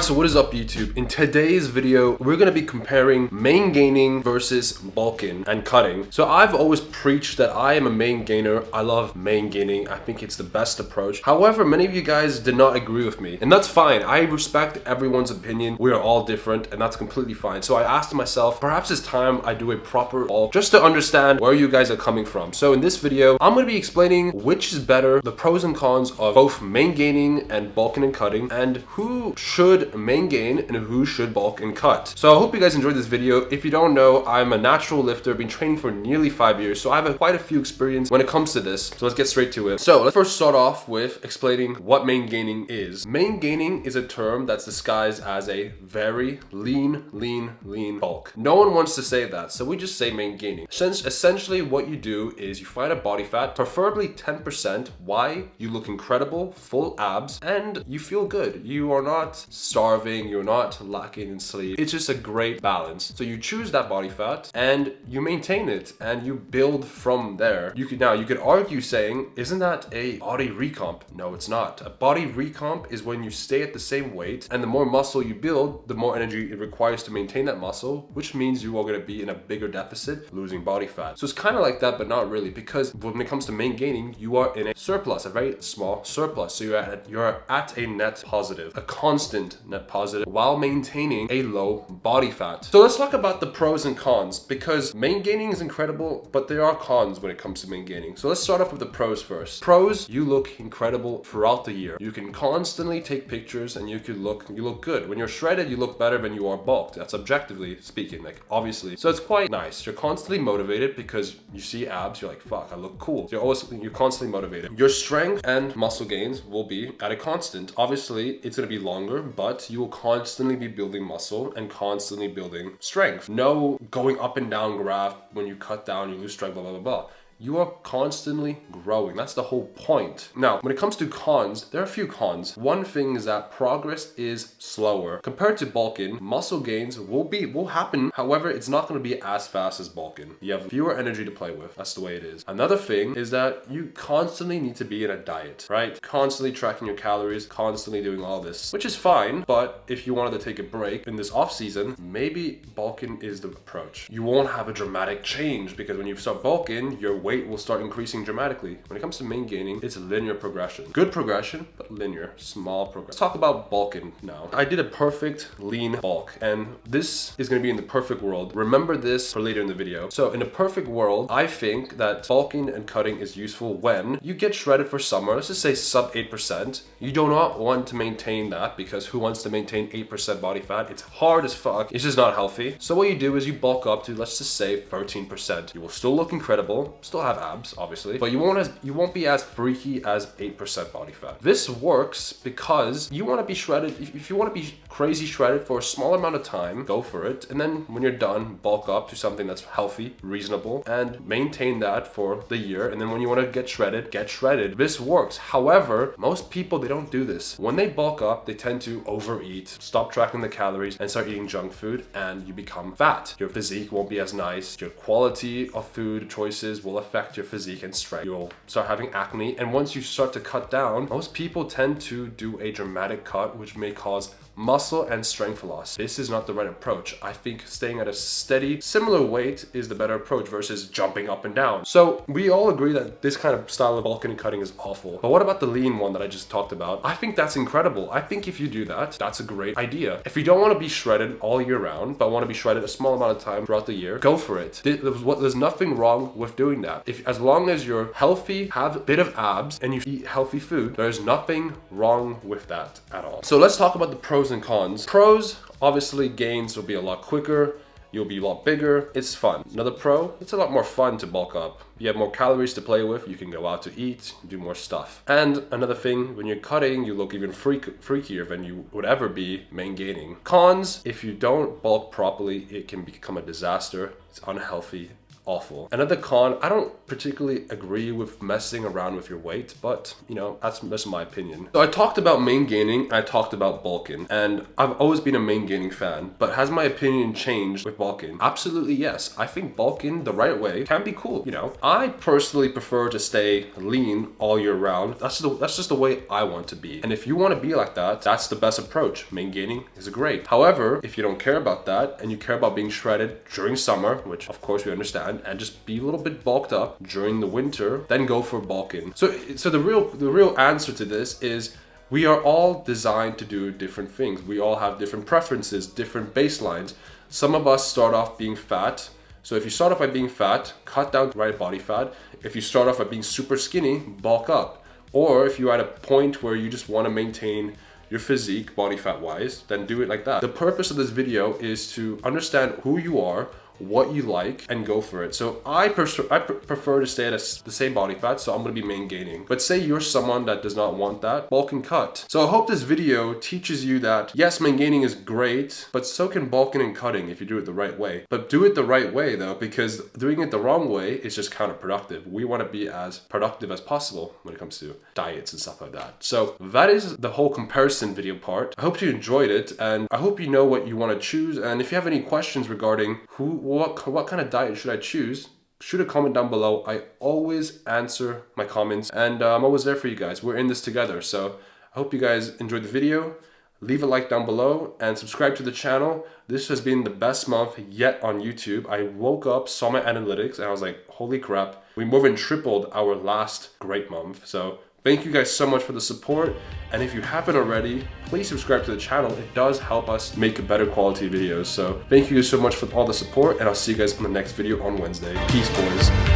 Alright, so what is up YouTube? In today's video, we're going to be comparing main gaining versus bulking and cutting. So I've always preached that I am a main gainer. I love main gaining. I think it's the best approach. However, many of you guys did not agree with me, and that's fine. I respect everyone's opinion. We are all different, and that's completely fine. So I asked myself, perhaps it's time I do a proper bulk just to understand where you guys are coming from. So in this video, I'm going to be explaining which is better, the pros and cons of both main gaining and bulking and cutting, and who should main gain and who should bulk and cut. So I hope you guys enjoyed this video. If you don't know, I'm a natural lifter, been training for nearly 5 years, so I have quite a few experience when it comes to this. So let's get straight to it. So let's first start off with explaining what main gaining is. Main gaining is a term that's disguised as a very lean bulk. No one wants to say that, so we just say main gaining. Essentially what you do is you find a body fat, preferably 10%. Why? You look incredible, full abs, and you feel good. You are not starving, you're not lacking in sleep. It's just a great balance. So you choose that body fat and you maintain it and you build from there. You could argue saying, isn't that a body recomp? No, it's not. A body recomp is when you stay at the same weight, and the more muscle you build, the more energy it requires to maintain that muscle, which means you are going to be in a bigger deficit, losing body fat. So it's kind of like that, but not really, because when it comes to main gaining, you are in a surplus, a very small surplus. So you're at a net positive, a constant net positive, while maintaining a low body fat. So let's talk about the pros and cons, because main gaining is incredible, but there are cons when it comes to main gaining. So let's start off with the pros first. Pros, you look incredible throughout the year. You can constantly take pictures and you look good. When you're shredded, you look better than you are bulked. That's objectively speaking, like obviously. So it's quite nice. You're constantly motivated because you see abs, you're like, fuck, I look cool. So you're constantly motivated. Your strength and muscle gains will be at a constant. Obviously, it's going to be longer, but you will constantly be building muscle and constantly building strength. No going up and down graph. When you cut down, you lose strength, blah, blah, blah, blah. You are constantly growing. That's the whole point. Now, when it comes to cons, there are a few cons. One thing is that progress is slower. Compared to bulking, muscle gains will happen. However, it's not going to be as fast as bulking. You have fewer energy to play with. That's the way it is. Another thing is that you constantly need to be in a diet, right? Constantly tracking your calories, constantly doing all this, which is fine. But if you wanted to take a break in this off season, maybe bulking is the approach. You won't have a dramatic change because when you start bulking, your weight will start increasing dramatically. When it comes to main gaining, it's a linear progression. Good progression, but linear, small progression. Let's talk about bulking now. I did a perfect lean bulk, and this is going to be in the perfect world. Remember this for later in the video. So in a perfect world, I think that bulking and cutting is useful when you get shredded for summer. Let's just say sub 8%. You do not want to maintain that, because who wants to maintain 8% body fat? It's hard as fuck. It's just not healthy. So what you do is you bulk up to, let's just say 13%. You will still look incredible, still have abs obviously, but you won't be as freaky as 8% body fat. This works because you want to be shredded. If you want to be crazy shredded for a small amount of time, go for it, and then when you're done, bulk up to something that's healthy, reasonable, and maintain that for the year. And then when you want to get shredded. This works. However, most people, they don't do this. When they bulk up, they tend to overeat, stop tracking the calories, and start eating junk food, and you become fat. Your physique won't be as nice. Your quality of food choices will affect your physique and strength. You'll start having acne, and once you start to cut down, most people tend to do a dramatic cut, which may cause muscle and strength loss. This is not the right approach. I think staying at a steady, similar weight is the better approach versus jumping up and down. So we all agree that this kind of style of bulking and cutting is awful. But what about the lean one that I just talked about? I think that's incredible. I think if you do that, that's a great idea. If you don't want to be shredded all year round, but want to be shredded a small amount of time throughout the year, go for it. There's nothing wrong with doing that. As long as you're healthy, have a bit of abs, and you eat healthy food, there's nothing wrong with that at all. So let's talk about the pros and cons. Pros, obviously gains will be a lot quicker. You'll be a lot bigger. It's fun. Another pro, it's a lot more fun to bulk up. You have more calories to play with. You can go out to eat, do more stuff. And another thing, when you're cutting, you look even freakier than you would ever be main gaining. Cons, if you don't bulk properly, it can become a disaster. It's unhealthy. awful. Another con, I don't particularly agree with messing around with your weight, but you know, that's my opinion. So I talked about main gaining, I talked about bulking, and I've always been a main gaining fan, but has my opinion changed with bulking? Absolutely yes. I think bulking the right way can be cool, you know. I personally prefer to stay lean all year round. That's just the way I want to be. And if you want to be like that, that's the best approach. Main gaining is great. However, if you don't care about that and you care about being shredded during summer, which of course we understand, and just be a little bit bulked up during the winter, then go for bulking. So the real answer to this is we are all designed to do different things. We all have different preferences, different baselines. Some of us start off being fat. So if you start off by being fat, cut down the right body fat. If you start off by being super skinny, bulk up. Or if you're at a point where you just want to maintain your physique, body fat wise, then do it like that. The purpose of this video is to understand who you are, what you like, and go for it. So I prefer to stay at the same body fat, so I'm gonna be main gaining. But say you're someone that does not want that, bulk and cut. So I hope this video teaches you that yes, main gaining is great, but so can bulking and cutting if you do it the right way. But do it the right way though, because doing it the wrong way is just counterproductive. We want to be as productive as possible when it comes to diets and stuff like that. So that is the whole comparison video part. I hope you enjoyed it, and I hope you know what you want to choose. And if you have any questions regarding what kind of diet should I choose, shoot a comment down below. I always answer my comments, and I'm always there for you guys. We're in this together. So I hope you guys enjoyed the video. Leave a like down below and subscribe to the channel. This has been the best month yet on YouTube. I woke up, saw my analytics, and I was like, holy crap, we more than tripled our last great month. So thank you guys so much for the support. And if you haven't already, please subscribe to the channel. It does help us make better quality videos. So thank you so much for all the support, and I'll see you guys in the next video on Wednesday. Peace, boys.